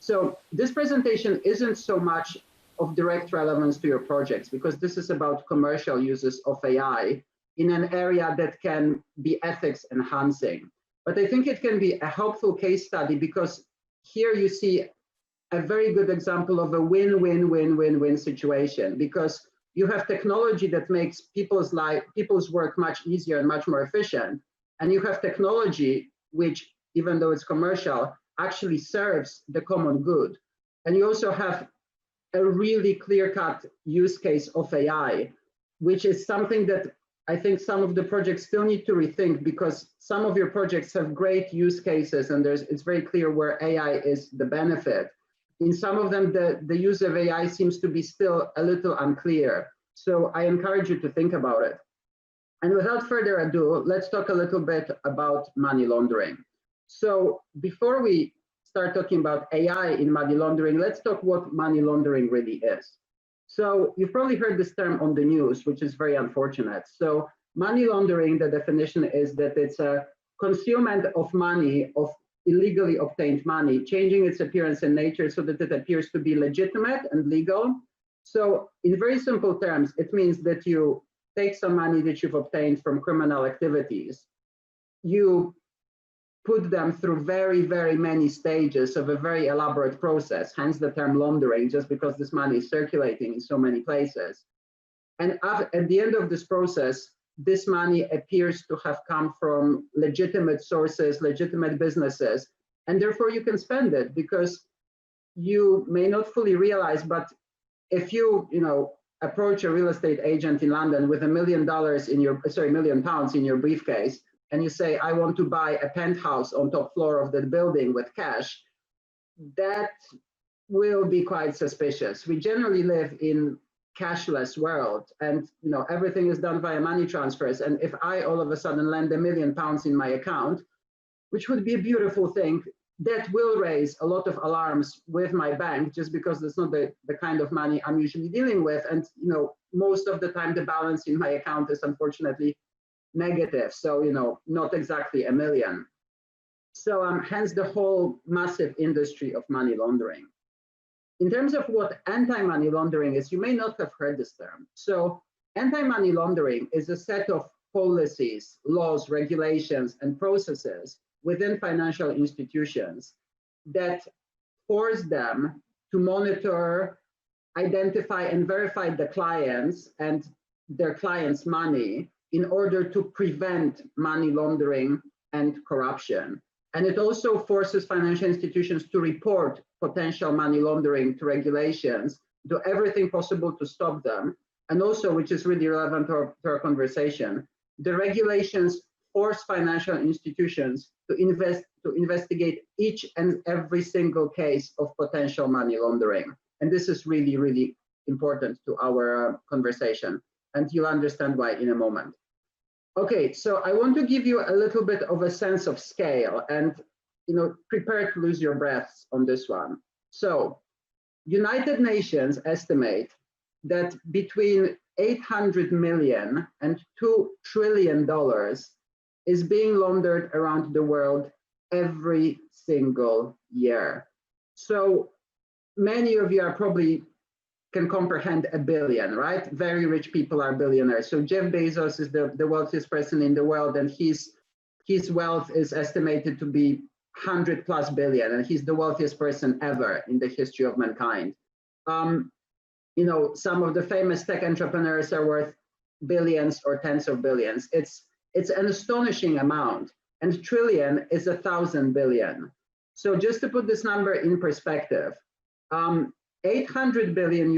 So this presentation isn't so much of direct relevance to your projects, because this is about commercial uses of AI in an area that can be ethics enhancing. But I think it can be a helpful case study, because here you see a very good example of a win-win-win-win-win situation, because you have technology that makes people's work much easier and much more efficient. And you have technology which, even though it's commercial, actually serves the common good. And you also have a really clear-cut use case of AI, which is something that I think some of the projects still need to rethink, because some of your projects have great use cases and it's very clear where AI is the benefit. In some of them, the use of AI seems to be still a little unclear. So I encourage you to think about it. And without further ado, let's talk a little bit about money laundering. So before we start talking about AI in money laundering, let's talk what money laundering really is. So you've probably heard this term on the news, which is very unfortunate. So money laundering, the definition is that it's a concealment of money, of illegally obtained money, changing its appearance and nature so that it appears to be legitimate and legal. So in very simple terms, it means that you take some money that you've obtained from criminal activities, you put them through very, very many stages of a very elaborate process, hence the term laundering, just because this money is circulating in so many places. And at the end of this process, this money appears to have come from legitimate sources, legitimate businesses, and therefore you can spend it, because you may not fully realize, but if you approach a real estate agent in London with £1 million in your, £1,000,000 in your briefcase, and you say, I want to buy a penthouse on top floor of that building with cash, that will be quite suspicious. We generally live in cashless world, and everything is done via money transfers. And if I all of a sudden lend £1 million in my account, which would be a beautiful thing, that will raise a lot of alarms with my bank, just because that's not the kind of money I'm usually dealing with. And most of the time the balance in my account is unfortunately negative, so not exactly $1 million. So hence the whole massive industry of money laundering. In terms of what anti-money laundering is, you may not have heard this term. So anti-money laundering is a set of policies, laws, regulations, and processes within financial institutions that force them to monitor, identify, and verify the clients and their clients' money in order to prevent money laundering and corruption. And it also forces financial institutions to report potential money laundering to regulations, do everything possible to stop them. And also, which is really relevant to our conversation, the regulations force financial institutions to investigate each and every single case of potential money laundering. And this is really, really important to our conversation. And you'll understand why in a moment. Okay, so I want to give you a little bit of a sense of scale, and prepare to lose your breaths on this one. So United Nations estimate that between 800 million and $2 trillion is being laundered around the world every single year. So many of you are probably can comprehend a billion, right? Very rich people are billionaires. So Jeff Bezos is the wealthiest person in the world, and his wealth is estimated to be 100+ billion, and he's the wealthiest person ever in the history of mankind. Some of the famous tech entrepreneurs are worth billions or tens of billions. It's an astonishing amount, and trillion is 1,000 billion. So just to put this number in perspective, $800 billion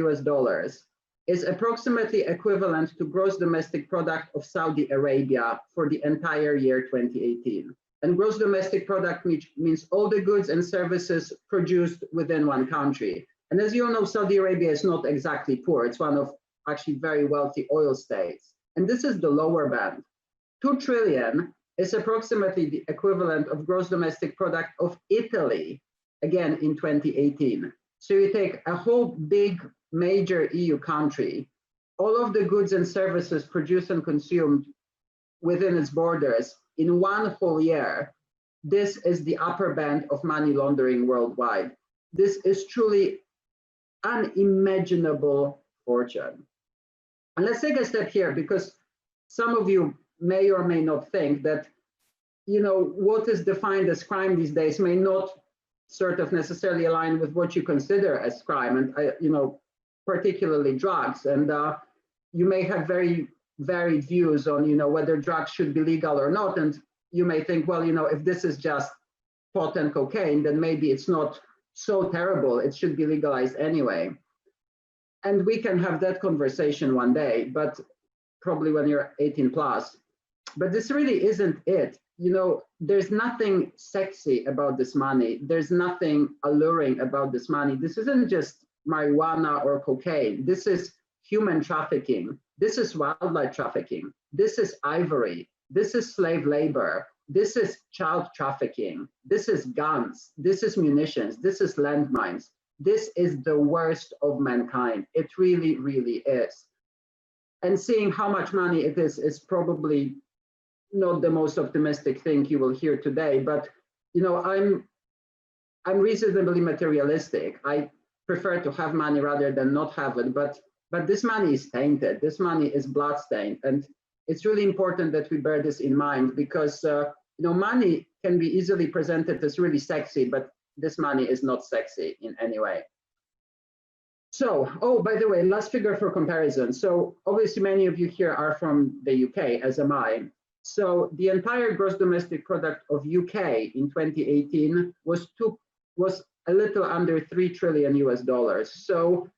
is approximately equivalent to gross domestic product of Saudi Arabia for the entire year 2018. And gross domestic product means all the goods and services produced within one country. And as you all know, Saudi Arabia is not exactly poor. It's one of actually very wealthy oil states. And this is the lower band. 2 trillion is approximately the equivalent of gross domestic product of Italy, again in 2018. So you take a whole big major EU country, all of the goods and services produced and consumed within its borders in one whole year. This is the upper band of money laundering worldwide. this is truly unimaginable fortune. And let's take a step here, because some of you may or may not think that, you know, what is defined as crime these days may not sort of necessarily align with what you consider as crime, and you know, particularly drugs. And you may have very varied views on, you know, whether drugs should be legal or not. And you may think, well, you know, if this is just pot and cocaine, then maybe it's not so terrible. It should be legalized anyway. And we can have that conversation one day, but probably when you're 18 plus. But this really isn't it. You know, there's nothing sexy about this money. There's nothing alluring about this money. This isn't just marijuana or cocaine. This is human trafficking. This is wildlife trafficking. This is ivory. This is slave labor. This is child trafficking. This is guns. This is munitions. This is landmines. This is the worst of mankind. It really, really is. And seeing how much money it is probably not the most optimistic thing you will hear today. But you know, I'm reasonably materialistic. I prefer to have money rather than not have it. But this money is tainted. This money is bloodstained, and it's really important that we bear this in mind, because you know, money can be easily presented as really sexy, but this money is not sexy in any way. So, oh, by the way, last figure for comparison. So obviously many of you here are from the UK, as am I. So the entire gross domestic product of UK in 2018 was a little under $3 trillion US. So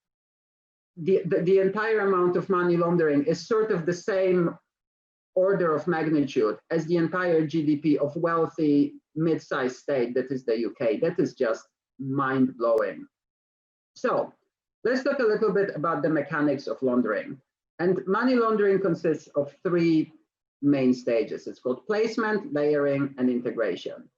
the entire amount of money laundering is sort of the same order of magnitude as the entire GDP of wealthy mid-sized state that is the UK. That is just mind-blowing. So let's talk a little bit about the mechanics of laundering. And money laundering consists of three main stages. It's called placement, layering, and integration.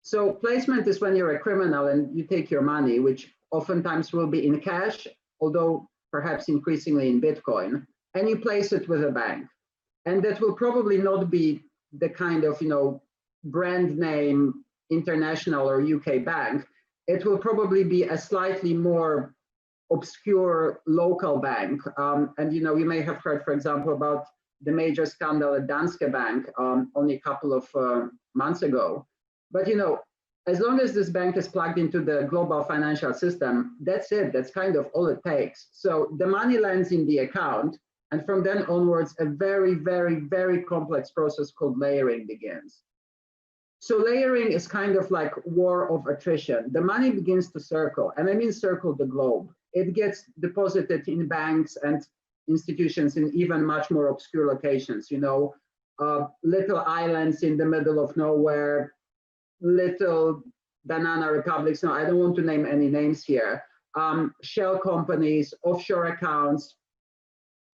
So placement is when you're a criminal and you take your money, which oftentimes will be in cash, although perhaps increasingly in Bitcoin, and you place it with a bank. And that will probably not be the kind of, you know, brand name international or UK bank. It will probably be a slightly more obscure local bank. And, you know, you may have heard, for example, about the major scandal at Danske Bank only a couple of months ago. But, you know, as long as this bank is plugged into the global financial system, that's it. That's kind of all it takes. So the money lands in the account, and from then onwards, a very, very, very complex process called layering begins. So layering is kind of like war of attrition. The money begins to circle, and I mean circle the globe. It gets deposited in banks and institutions in even much more obscure locations, you know, little islands in the middle of nowhere, little banana republics. No, I don't want to name any names here. Shell companies, offshore accounts,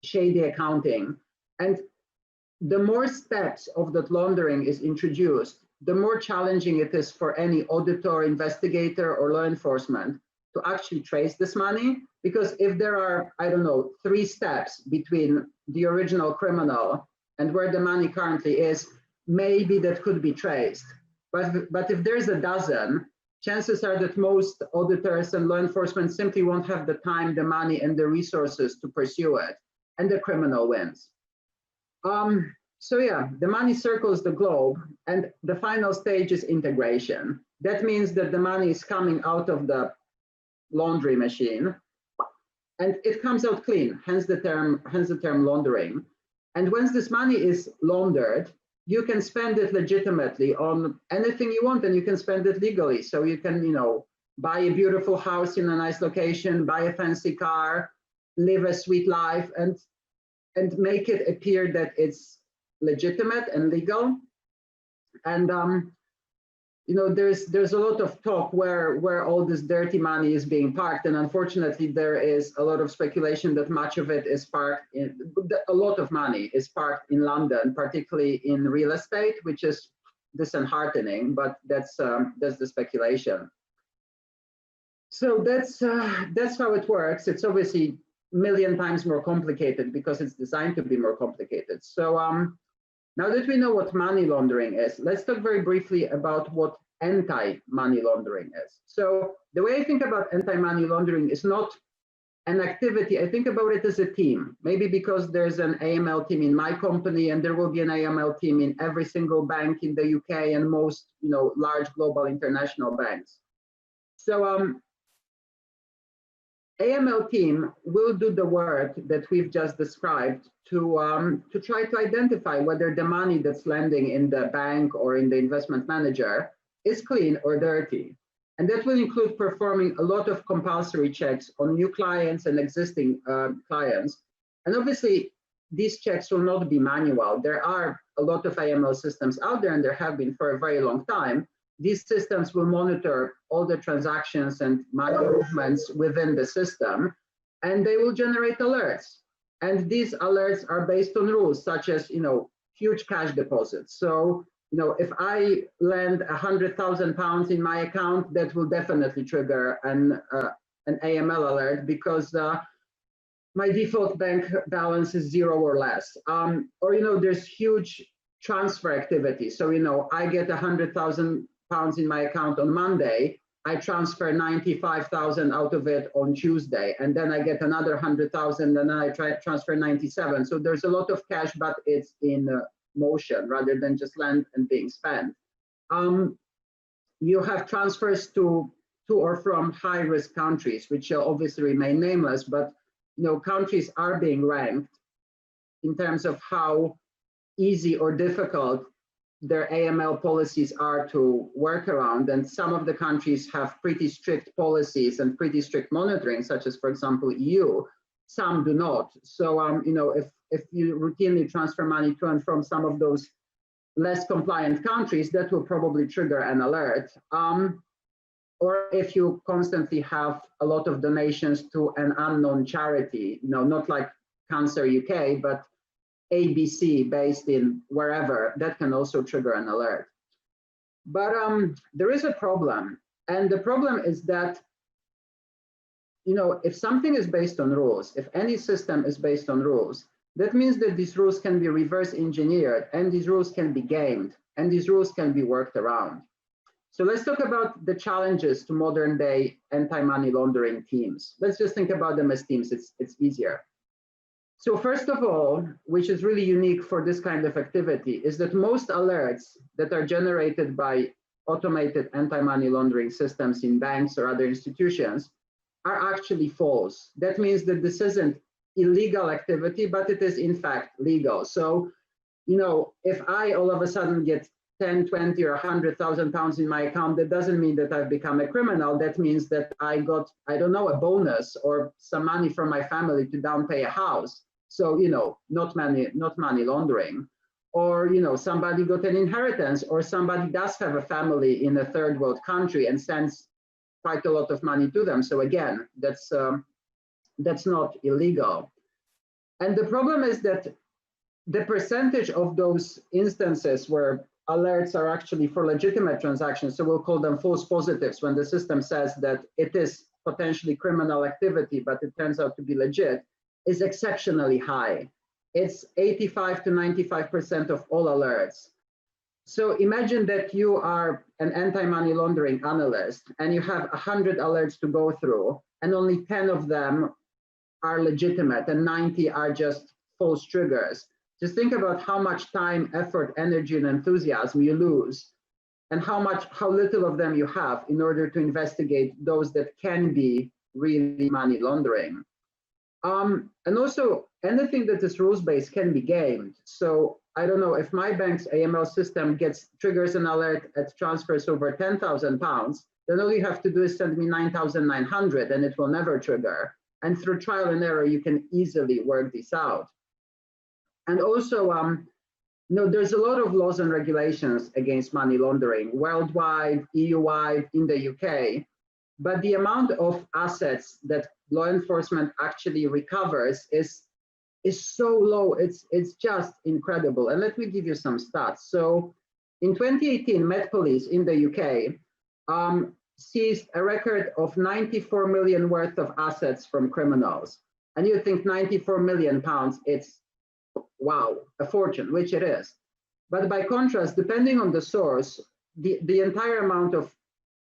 shady accounting. And the more steps of that laundering is introduced, the more challenging it is for any auditor, investigator, or law enforcement to actually trace this money. Because if there are, I don't know, 3 steps between the original criminal and where the money currently is, maybe that could be traced. But if there's a dozen, chances are that most auditors and law enforcement simply won't have the time, the money, and the resources to pursue it, and the criminal wins. So yeah, the money circles the globe, and the final stage is integration. That means that the money is coming out of the laundry machine, and it comes out clean, hence the term laundering. And once this money is laundered, you can spend it legitimately on anything you want, and you can spend it legally. So you can, you know, buy a beautiful house in a nice location, buy a fancy car, live a sweet life, and make it appear that it's legitimate and legal. And you know, there's a lot of talk where all this dirty money is being parked, and unfortunately there is a lot of speculation that much of it is parked in, a lot of money is parked in London, particularly in real estate, which is disheartening, but that's the speculation. So that's how it works. It's obviously a million times more complicated because it's designed to be more complicated. So now that we know what money laundering is, let's talk very briefly about what anti-money laundering is. So the way I think about anti-money laundering is not an activity. I think about it as a team, maybe because there's an AML team in my company and there will be an AML team in every single bank in the UK and most, large global international banks. So AML team will do the work that we've just described to try to identify whether the money that's landing in the bank or in the investment manager is clean or dirty. And that will include performing a lot of compulsory checks on new clients and existing clients. And obviously, these checks will not be manual. There are a lot of AML systems out there, and there have been for a very long time. These systems will monitor all the transactions and money movements within the system, and they will generate alerts. And these alerts are based on rules such as, huge cash deposits. So, if I lend £100,000 in my account, that will definitely trigger an AML alert because my default bank balance is 0 or less. Or, there's huge transfer activity. So, I get £100,000 in my account on Monday, I transfer 95,000 out of it on Tuesday, and then I get another 100,000, and then I transfer 97. So there's a lot of cash, but it's in motion rather than just land and being spent. You have transfers to or from high-risk countries, which shall obviously remain nameless, but countries are being ranked in terms of how easy or difficult their AML policies are to work around, and some of the countries have pretty strict policies and pretty strict monitoring, such as, for example, EU. Some do not. So, if you routinely transfer money to and from some of those less compliant countries, that will probably trigger an alert. Or if you constantly have a lot of donations to an unknown charity, not like Cancer UK, but ABC based in wherever, that can also trigger an alert. But there is a problem. And the problem is that, if something is based on rules, if any system is based on rules, that means that these rules can be reverse engineered, and these rules can be gamed, and these rules can be worked around. So let's talk about the challenges to modern day anti-money laundering teams. Let's just think about them as teams, it's easier. So first of all, which is really unique for this kind of activity, is that most alerts that are generated by automated anti-money laundering systems in banks or other institutions are actually false. That means that this isn't illegal activity, but it is in fact legal. So, if I all of a sudden get 10, 20, or 100,000 pounds in my account, that doesn't mean that I've become a criminal. That means that I got, a bonus or some money from my family to down pay a house. So, not money laundering. Or, somebody got an inheritance, or somebody does have a family in a third world country and sends quite a lot of money to them. So again, that's not illegal. And the problem is that the percentage of those instances where alerts are actually for legitimate transactions, so we'll call them false positives, when the system says that it is potentially criminal activity, but it turns out to be legit, is exceptionally high. It's 85 to 95% of all alerts. So imagine that you are an anti-money laundering analyst and you have 100 alerts to go through, and only 10 of them are legitimate and 90 are just false triggers. Just think about how much time, effort, energy, and enthusiasm you lose, and how little of them you have in order to investigate those that can be really money laundering. And also, anything that is rules-based can be gamed. So I don't know, if my bank's AML system triggers an alert at transfers over £10,000, then all you have to do is send me 9,900 and it will never trigger. And through trial and error, you can easily work this out. And also, there's a lot of laws and regulations against money laundering, worldwide, EU-wide, in the UK. But the amount of assets that law enforcement actually recovers is so low. It's just incredible. And let me give you some stats. So in 2018, Met Police in the UK seized a record of 94 million worth of assets from criminals. And you think 94 million pounds, it's, wow, a fortune, which it is. But by contrast, depending on the source, the entire amount of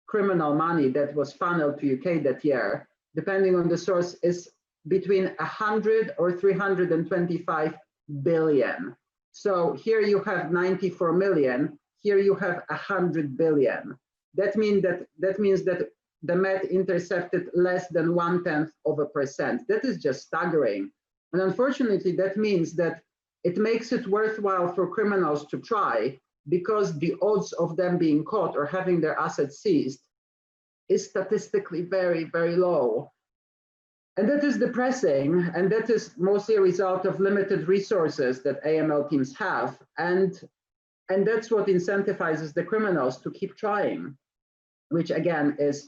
criminal money that was funneled to UK that year, depending on the source, is between 100 or 325 billion. So here you have 94 million, here you have 100 billion. That means that the Met intercepted less than 0.1%. That is just staggering. And unfortunately, that means that it makes it worthwhile for criminals to try, because the odds of them being caught or having their assets seized is statistically very, very low. And that is depressing, and that is mostly a result of limited resources that AML teams have. And that's what incentivizes the criminals to keep trying, which again is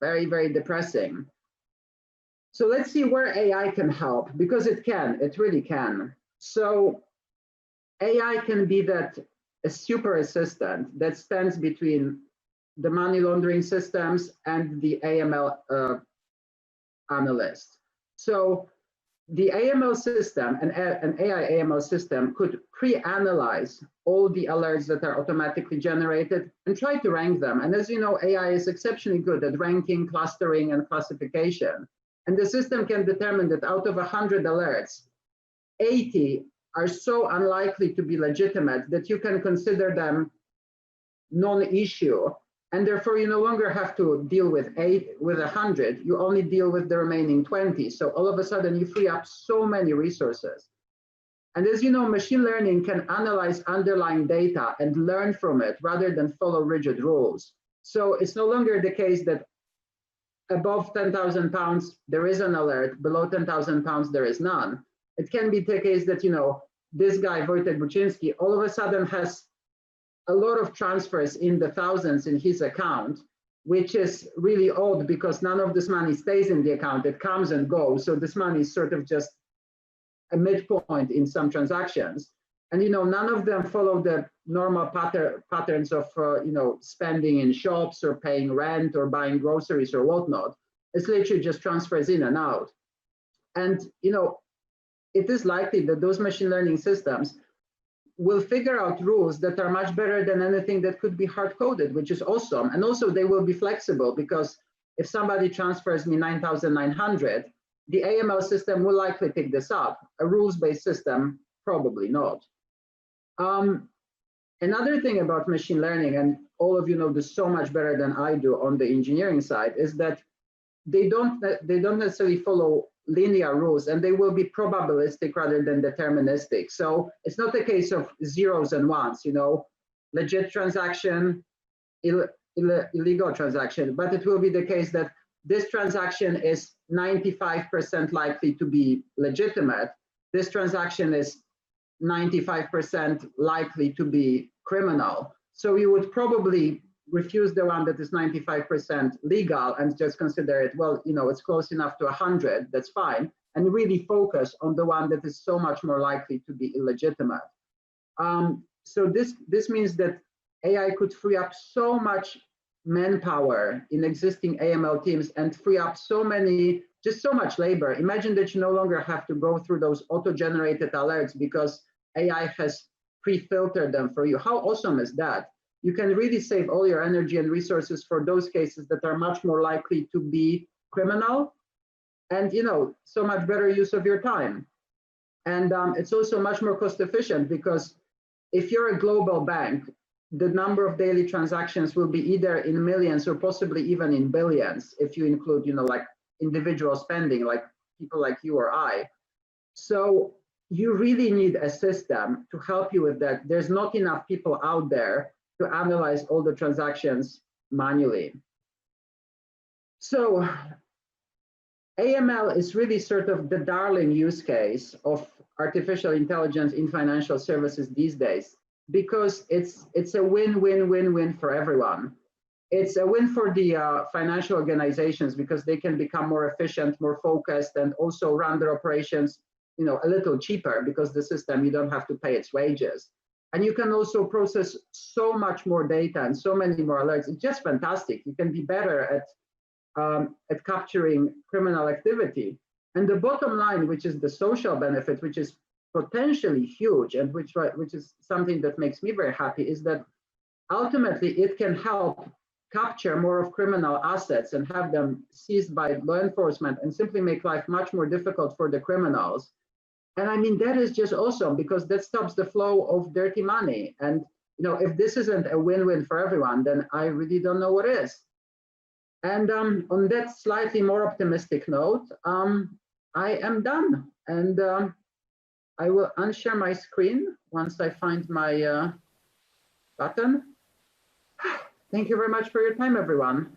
very, very depressing. So let's see where AI can help, because it really can. So AI can be a super assistant that stands between the money laundering systems and the AML analysts. So the AML system, an AI AML system, could pre-analyze all the alerts that are automatically generated and try to rank them. And as you know, AI is exceptionally good at ranking, clustering, and classification. And the system can determine that out of 100 alerts, 80 are so unlikely to be legitimate that you can consider them non-issue. And therefore, you no longer have to deal with 100, you only deal with the remaining 20. So all of a sudden, you free up so many resources. And as you know, machine learning can analyze underlying data and learn from it rather than follow rigid rules. So it's no longer the case that above 10,000 pounds, there is an alert, below 10,000 pounds, there is none. It can be the case that, you know, this guy, Wojtek Buczynski, all of a sudden has a lot of transfers in the thousands in his account, which is really odd because none of this money stays in the account. It comes and goes. So this money is sort of just a midpoint in some transactions. And, you know, none of them follow the normal patterns of, you know, spending in shops or paying rent or buying groceries or whatnot. It's literally just transfers in and out. And, you know, it is likely that those machine learning systems will figure out rules that are much better than anything that could be hard-coded, which is awesome. And also they will be flexible, because if somebody transfers me 9,900, the AML system will likely pick this up. A rules-based system, probably not. Another thing about machine learning, and all of you know this so much better than I do on the engineering side, is that they don't necessarily follow linear rules, and they will be probabilistic rather than deterministic. So it's not a case of zeros and ones, you know, legit transaction, illegal transaction, but it will be the case that this transaction is 95% likely to be legitimate. This transaction is 95% likely to be criminal. So you would probably refuse the one that is 95% legal and just consider it, well, you know, it's close enough to 100, that's fine, and really focus on the one that is so much more likely to be illegitimate. So this means that AI could free up so much manpower in existing AML teams and free up so much labor. Imagine that you no longer have to go through those auto-generated alerts because AI has pre-filtered them for you. How awesome is that? You can really save all your energy and resources for those cases that are much more likely to be criminal, and, you know, so much better use of your time. And it's also much more cost efficient, because if you're a global bank, the number of daily transactions will be either in millions or possibly even in billions, if you include, you know, like individual spending, like people like you or I. So you really need a system to help you with that. There's not enough people out there to analyze all the transactions manually. So AML is really sort of the darling use case of artificial intelligence in financial services these days, because it's a win-win-win-win for everyone. It's a win for the financial organizations, because they can become more efficient, more focused, and also run their operations, you know, a little cheaper, because the system, you don't have to pay its wages. And you can also process so much more data and so many more alerts. It's just fantastic. You can be better at capturing criminal activity. And the bottom line, which is the social benefit, which is potentially huge, and which is something that makes me very happy, is that ultimately it can help capture more of criminal assets and have them seized by law enforcement and simply make life much more difficult for the criminals. And I mean, that is just awesome because that stops the flow of dirty money. And if this isn't a win-win for everyone, then I really don't know what is. And on that slightly more optimistic note, I am done. And I will unshare my screen once I find my button. Thank you very much for your time, everyone.